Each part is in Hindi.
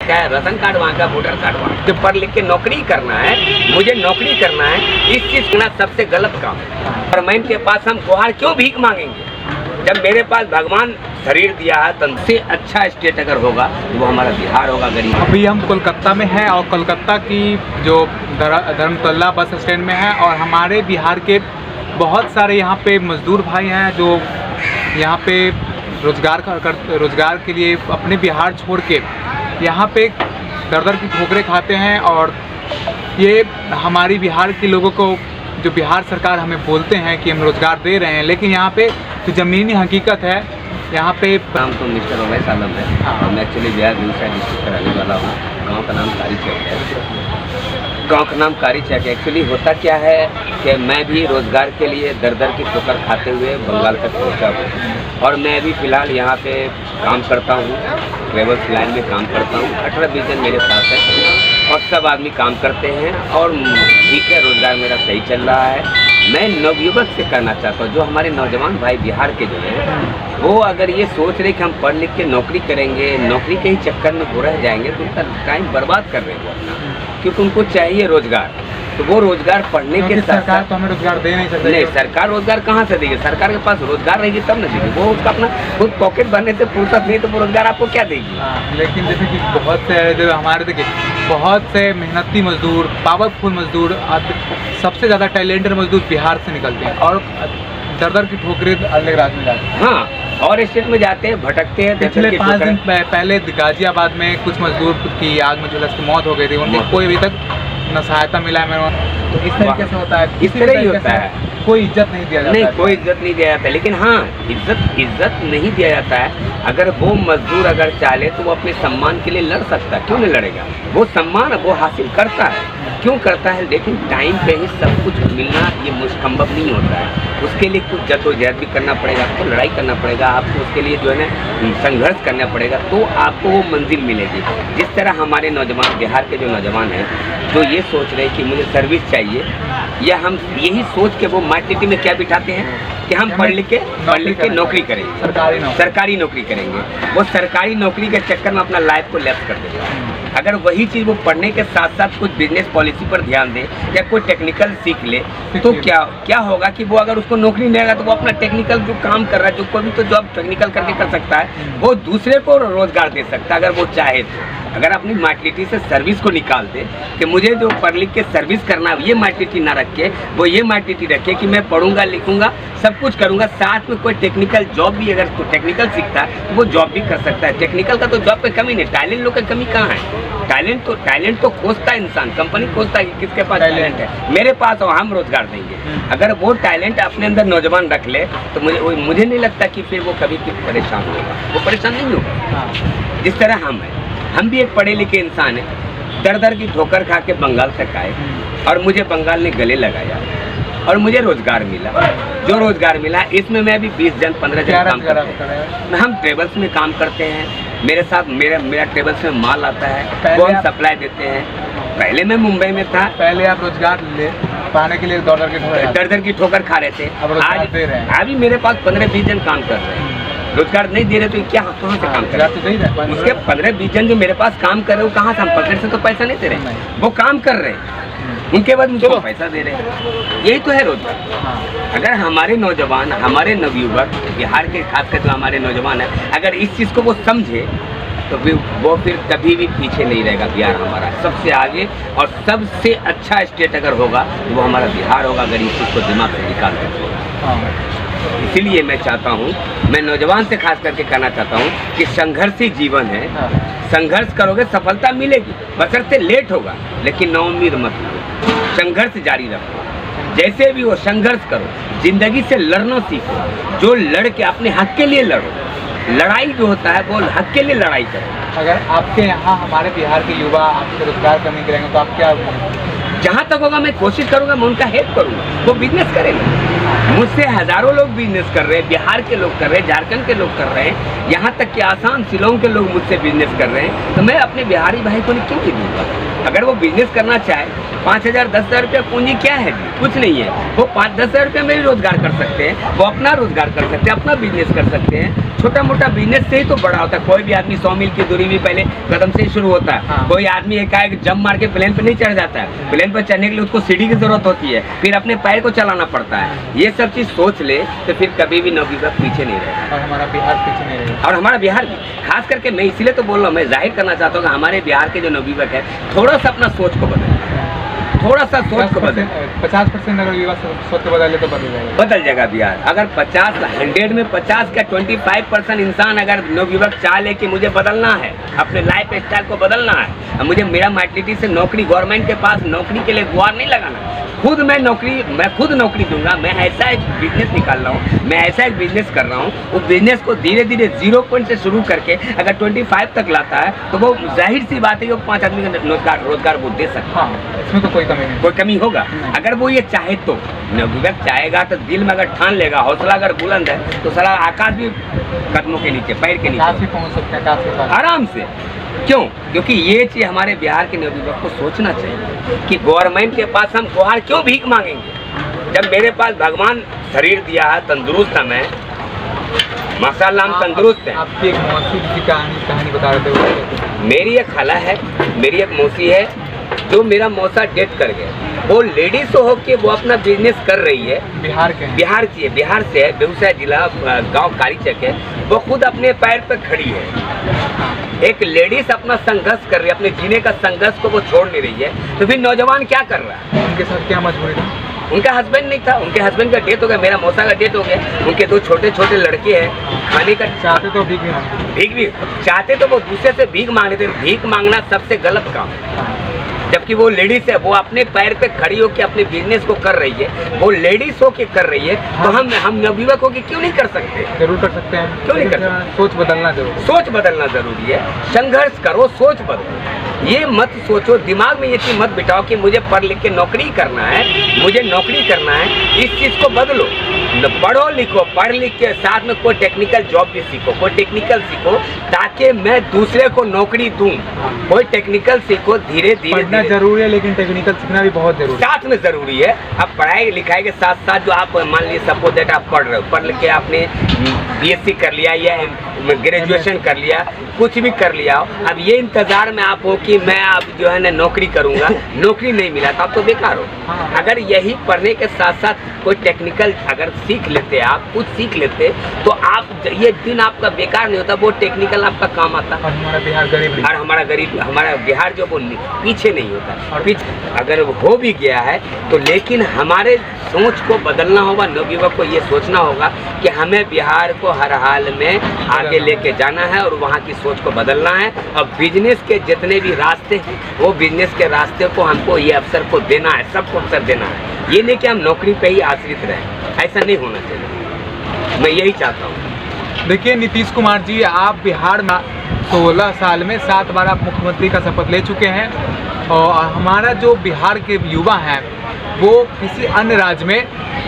क्या है, राशन कार्ड वहाँ का, वोटर कार्ड वहाँ। जो पढ़ लिख के नौकरी करना है, मुझे नौकरी करना है, इस चीज़ करना सबसे गलत काम है। और मैं के पास हम गुहार क्यों भीख मांगेंगे जब मेरे पास भगवान शरीर दिया है। तो सबसे अच्छा स्टेट अगर होगा तो वो हमारा बिहार होगा। गरीब अभी हम कोलकाता में हैं और कोलकाता की जो धर्मतला बस स्टैंड में है और हमारे बिहार के बहुत सारे यहाँ पे मजदूर भाई हैं जो यहाँ पे रोज़गार के लिए अपने बिहार छोड़ के यहाँ पे दर की ठोकरें खाते हैं। और ये हमारी बिहार के लोगों को जो बिहार सरकार हमें बोलते हैं कि हम रोज़गार दे रहे हैं, लेकिन यहाँ पे जो ज़मीनी हकीकत है यहाँ पे। नाम तो मिस्टर उमैस आलम है। हाँ। मैं एक्चुअली बिहार बेगूसराय डिस्ट्रिक्ट का रहने वाला हूँ। गाँव का नाम कारी चौक है। गाँव का नाम कारी चौक है। एक्चुअली होता क्या है कि मैं भी रोज़गार के लिए दर की ठोकर खाते हुए बंगाल तक पहुँचा हूँ और मैं अभी फ़िलहाल यहाँ पे काम करता हूँ, ट्रेवल्स लाइन में काम करता हूँ। 18-20 जन मेरे साथ है और सब आदमी काम करते हैं और ठीक है, रोज़गार मेरा सही चल रहा है। मैं नवयुवक से करना चाहता हूँ, जो हमारे नौजवान भाई बिहार के जो हैं वो अगर ये सोच रहे कि हम पढ़ लिख के नौकरी करेंगे, नौकरी के ही चक्कर में वो रह जाएंगे तो उनका टाइम बर्बाद कर रहे हैं वो अपना, क्योंकि उनको चाहिए रोज़गार। तो वो रोज़गार पढ़ने के साथ सरकार तो हमें रोज़गार दे नहीं सकती। नहीं, सरकार रोज़गार कहाँ से देगी? सरकार के पास रोज़गार रहेगी तब न देगी। वो उसका अपना खुद पॉकेट भरने से फुर्सत नहीं तो वो रोज़गार आपको क्या देगी? लेकिन जैसे कि बहुत से जो हमारे देखिए बहुत से मेहनती मजदूर, पावरफुल मजदूर, सबसे ज़्यादा टैलेंटेड मजदूर बिहार से निकलते हैं और दर की ठोकरें अलग राज्य में जाते हैं। हाँ, और स्टेट में जाते हैं, भटकते हैं। पिछले 5 दिन पहले गाजियाबाद में कुछ मजदूर की आग में झुलस की मौत हो गई थी। उनको कोई अभी तक न सहायता मिला है मेरे। तो इस तरीके से होता है, इस तरह ही होता है। कोई इज्जत नहीं दिया जाता। नहीं, कोई इज्जत नहीं दिया जाता। लेकिन हाँ, इज्जत नहीं दिया जाता है। अगर वो मजदूर अगर चाहे तो वो अपने सम्मान के लिए लड़ सकता है, क्यों नहीं लड़ेगा? वो सम्मान वो हासिल करता है, क्यों करता है? लेकिन टाइम पे ही सब कुछ मिलना ये संभव नहीं होता है। उसके लिए कुछ जद्दोजहद भी करना पड़ेगा, आपको लड़ाई करना पड़ेगा, आपको उसके लिए जो है ना संघर्ष करना पड़ेगा, तो आपको वो मंजिल मिलेगी। जिस तरह हमारे नौजवान, बिहार के जो नौजवान हैं जो ये सोच रहे हैं कि मुझे सर्विस चाहिए, या हम यही सोच के वो माइंड में क्या बिठाते हैं कि हम पढ़ लिख के नौकरी करेंगे, सरकारी नौकरी करेंगे। वो सरकारी नौकरी के चक्कर में अपना लाइफ को लैप्स कर देंगे। अगर वही चीज़ वो पढ़ने के साथ साथ कुछ बिजनेस पॉलिसी पर ध्यान दे या कोई टेक्निकल सीख ले तो क्या होगा कि वो अगर उसको नौकरी नहीं देगा तो वो अपना टेक्निकल जो काम कर रहा है, जो कोई भी तो जॉब टेक्निकल करके कर सकता है, वो दूसरे को रोजगार दे सकता है अगर वो चाहे तो। अगर अपनी माइंडिटी से सर्विस को निकाल दे कि मुझे जो पढ़ लिख के सर्विस करना है, ये माइंडिटी ना रखे, वो ये माइंडिटी रखे कि मैं पढ़ूंगा लिखूंगा सब कुछ करूंगा, साथ में कोई टेक्निकल जॉब भी अगर तो टेक्निकल सीखता है तो वो जॉब भी कर सकता है। टेक्निकल का तो जॉब पे कमी नहीं, टैलेंट लोग की कमी कहाँ है? टैलेंट तो खोजता है इंसान, कंपनी खोजता है कि किसके पास टैलेंट है, मेरे पास और हम रोजगार देंगे। अगर वो टैलेंट अपने अंदर नौजवान रख ले तो मुझे नहीं लगता कि फिर वो कभी परेशान होगा, वो परेशान नहीं होगा। जिस तरह हम भी एक पढ़े लिखे इंसान है, दर की ठोकर खा के बंगाल तक आए और मुझे बंगाल ने गले लगाया और मुझे रोजगार मिला। जो रोजगार मिला इसमें मैं भी 20 जन 15 जन काम करते हैं। हम ट्रेवल्स में काम करते हैं, मेरे साथ मेरा ट्रेवल्स में माल आता है, वो हम सप्लाई देते हैं। पहले मैं मुंबई में था। पहले आप रोजगार पाने के लिए दर की ठोकर खा रहे थे। आज अभी मेरे पास 15-20 जन काम कर रहे हैं। रोजगार नहीं दे रहे तो क्या कहाँ से काम कर रहे हैं? उसके 15-20 जन जो मेरे पास काम कर रहे हो कहाँ से? हम पॉकेट से तो पैसा नहीं दे रहे, वो काम कर रहे हैं, उनके बाद मुझे पैसा दे रहे हैं। यही तो है रोजगार। अगर हमारे नौजवान, हमारे नवयुवक बिहार के खासकर जो हमारे नौजवान है, अगर इस चीज़ को वो समझे तो वो फिर कभी भी पीछे नहीं रहेगा। बिहार हमारा सबसे आगे और सबसे अच्छा स्टेट अगर होगा तो वो हमारा बिहार होगा, अगर इस चीज़ को दिमाग से निकाल दें। इसीलिए मैं चाहता हूँ, मैं नौजवान से खास करके कहना चाहता हूँ कि संघर्षी जीवन है। संघर्ष करोगे सफलता मिलेगी, बशर्ते लेट होगा, लेकिन नाउम्मीद मत हो, संघर्ष जारी रखो। जैसे भी हो संघर्ष करो, जिंदगी से लड़ना सीखो, जो लड़ के अपने हक के लिए लड़ो। लड़ाई जो होता है वो हक के लिए लड़ाई करो। अगर आपके यहाँ हमारे बिहार के युवा आपसे रोजगार करने करेंगे तो आप क्या? जहाँ तक होगा मैं कोशिश करूँगा, मैं उनका हेल्प करूँगा, वो बिजनेस करेंगे। मुझसे हजारों लोग बिजनेस कर रहे हैं, बिहार के लोग कर रहे हैं, झारखंड के लोग कर रहे हैं, यहाँ तक कि आसाम शिलोंग के लोग मुझसे बिजनेस कर रहे हैं। तो मैं अपने बिहारी भाई को क्यों नहीं दूंगा? अगर वो बिजनेस करना चाहे 5,000 10,000 रुपया पूंजी क्या है जी? कुछ नहीं है। वो 5-10 हज़ार रुपये में भी रोजगार कर सकते हैं, वो अपना रोजगार कर सकते हैं, अपना बिजनेस कर सकते हैं। छोटा मोटा बिजनेस से ही तो बड़ा होता है। कोई भी आदमी 100 मील की दूरी भी पहले कदम से ही शुरू होता है। हाँ। कोई आदमी एकाएक जंप मार के प्लेन पे नहीं चढ़ जाता है। प्लेन पर चढ़ने के लिए उसको सीढ़ी की जरूरत होती है, फिर अपने पैर को चलाना पड़ता है। ये सब चीज सोच ले तो फिर कभी भी नवयुवक पीछे नहीं रहेगा। और हमारा बिहार पीछे नहीं रहेगा। और हमारा बिहार भी, खास करके मैं इसीलिए तो बोल रहा हूँ, मैं जाहिर करना चाहता हूँ कि हमारे बिहार के जो नवयुवक है थोड़ा सा अपना सोच को बदले, थोड़ा सा सोच को बदले। 50% अगर युवा सोच को बदले तो बदल जाएगा बिहार। अगर 100 में 50 का 25% इंसान अगर नवयुवक चाह ले कि मुझे बदलना है, अपने लाइफ स्टाइल को बदलना है, मुझे मेरा मेंटलिटी से नौकरी, गवर्नमेंट के पास नौकरी के लिए गुहार नहीं लगाना, मैं खुद नौकरी दूंगा, मैं ऐसा एक बिजनेस निकाल रहा हूँ, मैं ऐसा एक बिजनेस कर रहा हूँ, उस बिजनेस को धीरे धीरे 0 पॉइंट से शुरू करके अगर 25 तक लाता है तो वो जाहिर सी बात है कि वो 5 आदमी का रोजगार वो दे सकता है। हाँ, इसमें तो कोई कमी होगा। अगर वो ये चाहे तो, नवयुवक चाहेगा तो दिल में अगर ठान लेगा, हौसला अगर बुलंद है तो सारा आकाश भी कदमों के नीचे, पैर के नीचे पहुँच सकते हैं आराम से। क्यों? क्योंकि ये चीज हमारे बिहार के नवयुवक को सोचना चाहिए कि गवर्नमेंट के पास हम गुहार क्यों भीख मांगेंगे, जब मेरे पास भगवान शरीर दिया है, तंदुरुस्त है, मैं माशाल्लाह हम तंदुरुस्त हैं। आपकी एक मौसी की कहानी बता रहे थे। मेरी एक खाला है, मेरी एक मौसी है, जो मेरा मौसा डेथ कर गया। वो लेडीज हो के वो अपना बिजनेस कर रही है। बिहार की है, बिहार से है, बेगूसराय जिला, गांव कारीचक है। वो खुद अपने पैर पर खड़ी है। एक लेडीज अपना संघर्ष कर रही है, अपने जीने का संघर्ष को वो छोड़ नहीं रही है। तो फिर नौजवान क्या कर रहा है? उनके साथ क्या मजबूरी थी? उनका हस्बैंड नहीं था, उनके हस्बैंड का डेथ हो गया, मेरा मौसा का डेथ हो गया। उनके 2 छोटे छोटे लड़के हैं, खाने का चाहते तो भीख भी चाहते तो वो दूसरे से भीख मांगते थे। भीख मांगना सबसे गलत काम है। जबकि वो लेडीज है, वो अपने पैर पे खड़ी होकर अपने बिजनेस को कर रही है, वो लेडीज होके कर रही है। तो हम नवयुवक होके क्यों नहीं कर सकते? जरूर कर सकते हैं। क्यों नहीं कर सकते? सोच बदलना जरूरी, सोच बदलना जरूरी है। संघर्ष करो, सोच बदलो। ये मत सोचो, दिमाग में ये चीज मत बिठाओ कि मुझे पढ़ लिख के नौकरी करना है, मुझे नौकरी करना है। इस चीज को बदलो, पढ़ो लिखो, पढ़ लिख के साथ में कोई टेक्निकल जॉब भी सीखो, कोई टेक्निकल सीखो, ताकि मैं दूसरे को नौकरी दूं। कोई टेक्निकल सीखो, धीरे धीरे जरूरी है, लेकिन टेक्निकल सीखना भी बहुत जरूरी है, साथ में जरूरी है। अब पढ़ाई लिखाई के साथ साथ जो आप मान लीजिए सपोज दैट आप पढ़ रहे हो, पढ़ लिख के आपने BSc कर लिया या ग्रेजुएशन कर लिया, कुछ भी कर लिया, अब ये इंतजार में आप हो कि मैं अब जो है ना नौकरी करूंगा, नौकरी नहीं मिला तो आप तो बेकार हो। अगर यही पढ़ने के साथ साथ कोई टेक्निकल अगर सीख लेते, आप कुछ सीख लेते, तो आप ये दिन आपका बेकार नहीं होता, वो टेक्निकल आपका काम आता। और हमारा बिहार गरीब, और हमारा बिहार जो वो पीछे नहीं होता। पीछे अगर हो भी गया है तो, लेकिन हमारे सोच को बदलना होगा। नवयुवक को ये सोचना होगा कि हमें बिहार को हर हाल में आगे लेके जाना है और वहाँ की सोच को बदलना है। और बिजनेस के जितने भी रास्ते हैं, वो बिजनेस के रास्ते को हमको ये अवसर को देना है, सबको अवसर देना है। ये नहीं कि हम नौकरी पे ही आश्रित रहें, ऐसा नहीं होना चाहिए। मैं यही चाहता हूँ। देखिए नीतीश कुमार जी, आप बिहार में 16 साल में 7 बार आप मुख्यमंत्री का शपथ ले चुके हैं, और हमारा जो बिहार के युवा हैं वो किसी अन्य राज्य में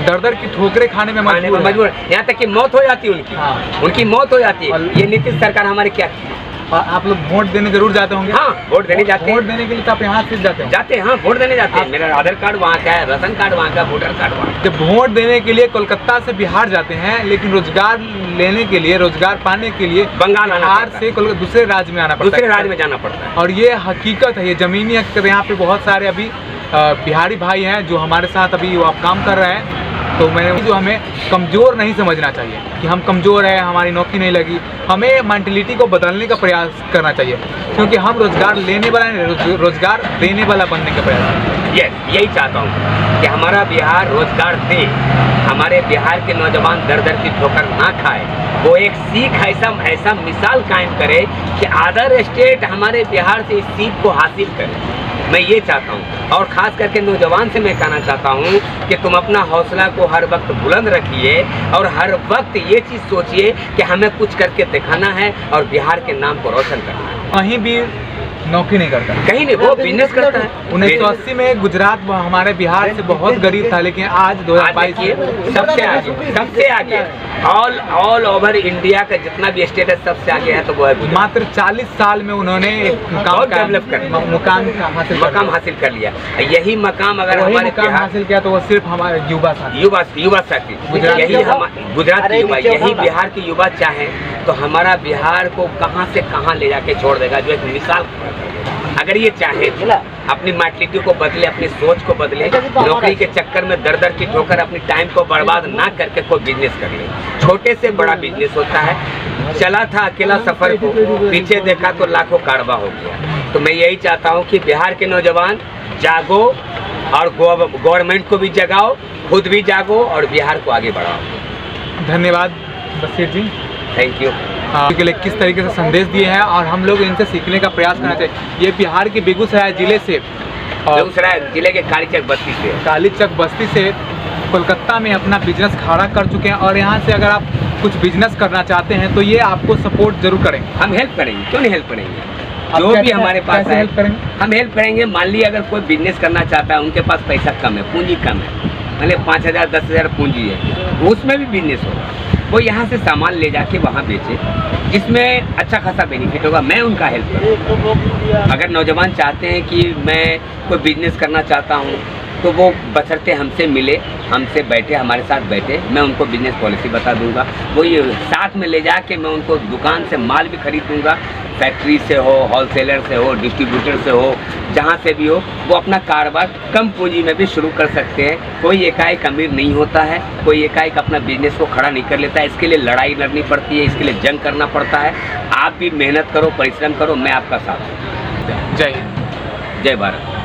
दर की ठोकरें खाने में मजबूर, यहाँ तक कि मौत हो जाती है उनकी। हाँ। उनकी मौत हो जाती है। ये नीतीश सरकार हमारे क्या की? आप लोग वोट देने जरूर जाते होंगे। हाँ, वोट देने जाते हैं। वोट देने के लिए तो आप यहाँ से जाते हैं। हाँ, वोट देने जाते हैं। मेरा आधार कार्ड वहाँ का है, राशन कार्ड वहाँ का, वोटर कार्ड वहाँ। जब वोट देने के लिए कोलकाता से बिहार जाते हैं, लेकिन रोजगार लेने के लिए, रोजगार पाने के लिए बंगाल बिहार से दूसरे राज्य में आना पड़ता है, दूसरे राज्य में जाना पड़ता है। और ये हकीकत है, ये जमीनी हकीकत। यहाँ पे बहुत सारे अभी बिहारी भाई हैं जो हमारे साथ अभी वो आप काम कर रहे हैं। तो मैंने जो हमें कमज़ोर नहीं समझना चाहिए कि हम कमज़ोर हैं, हमारी नौकरी नहीं लगी। हमें मेंटलिटी को बदलने का प्रयास करना चाहिए, क्योंकि हम रोजगार लेने वाला नहीं, रोजगार देने वाला बनने का प्रयास। यही चाहता हूँ कि हमारा बिहार रोजगार दे, हमारे बिहार के नौजवान दर की ठोकर ना खाए। वो एक सीख ऐसा मिसाल कायम करे कि अदर स्टेट हमारे बिहार से इस सीख को हासिल करे। मैं ये चाहता हूँ। और ख़ास करके नौजवान से मैं कहना चाहता हूँ कि तुम अपना हौसला को हर वक्त बुलंद रखिए और हर वक्त ये चीज़ सोचिए कि हमें कुछ करके दिखाना है और बिहार के नाम को रोशन करना है। कहीं भी नौकरी नहीं करता। कहीं नहीं, वो बिजनेस करता है। 1980 में गुजरात हमारे बिहार से बहुत गरीब था, लेकिन आज 2022 में सबसे आगे, सबसे आगे। ऑल ओवर इंडिया का जितना भी स्टेट है सबसे आगे है तो वो है गुजरात। मात्र 40 साल में उन्होंने एक डेवलप कर मकाम हासिल कर लिया। यही मकाम अगर हमारे हासिल किया तो वो सिर्फ हमारे युवा साथी, यही गुजरात के युवा, यही बिहार के युवा चाहे तो हमारा बिहार को कहां से कहां ले जाके छोड़ देगा। जो एक मिसाल, अगर ये चाहे अपनी मेंटलिटी को बदले, अपनी सोच को बदले, नौकरी के चक्कर में दर दर की ठोकर अपनी टाइम को बर्बाद ना करके कोई बिजनेस कर ले। छोटे से बड़ा बिजनेस होता है। चला था अकेला सफर को, पीछे देखा तो लाखों कारवा हो गया। तो मैं यही चाहता हूँ कि बिहार के नौजवान जागो और गवर्नमेंट को भी जगाओ, खुद भी जागो और बिहार को आगे बढ़ाओ। धन्यवाद बशीर जी, थैंक यू। के लिए किस तरीके से संदेश दिए हैं और हम लोग इनसे सीखने का प्रयास करना चाहिए। ये बिहार के बेगूसराय जिले से, बेगूसराय जिले के कालीचक बस्ती से कोलकाता में अपना बिजनेस खड़ा कर चुके हैं। और यहाँ से अगर आप कुछ बिजनेस करना चाहते हैं तो ये आपको सपोर्ट जरूर करेंगे। हम हेल्प करेंगे, क्यों नहीं हेल्प करेंगे। जो भी हमारे पास है हेल्प करेंगे, हम हेल्प करेंगे। मान लीजिए अगर कोई बिजनेस करना चाहता है, उनके पास पैसा कम है, पूंजी कम है, मतलब 5,000 10,000 पूंजी है, उसमें भी बिजनेस होगा। वो यहाँ से सामान ले जाके वहाँ बेचे, जिसमें अच्छा खासा बेनिफिट होगा। मैं उनका हेल्प करूँगा। अगर नौजवान चाहते हैं कि मैं कोई बिजनेस करना चाहता हूँ तो वो बशर्ते हमसे मिले, हमसे बैठे, हमारे साथ बैठे, मैं उनको बिजनेस पॉलिसी बता दूंगा। वो ये साथ में ले जाके मैं उनको दुकान से माल भी खरीद दूंगा, फैक्ट्री से हो, होलसेलर से हो, डिस्ट्रीब्यूटर से हो, जहाँ से भी हो, वो अपना कारोबार कम पूंजी में भी शुरू कर सकते हैं। कोई एकाएक अमीर नहीं होता है, कोई एकाएक अपना बिजनेस को खड़ा नहीं कर लेता है। इसके लिए लड़ाई लड़नी पड़ती है, इसके लिए जंग करना पड़ता है। आप भी मेहनत करो, परिश्रम करो, मैं आपका साथ हूँ। जय हिंद, जय भारत।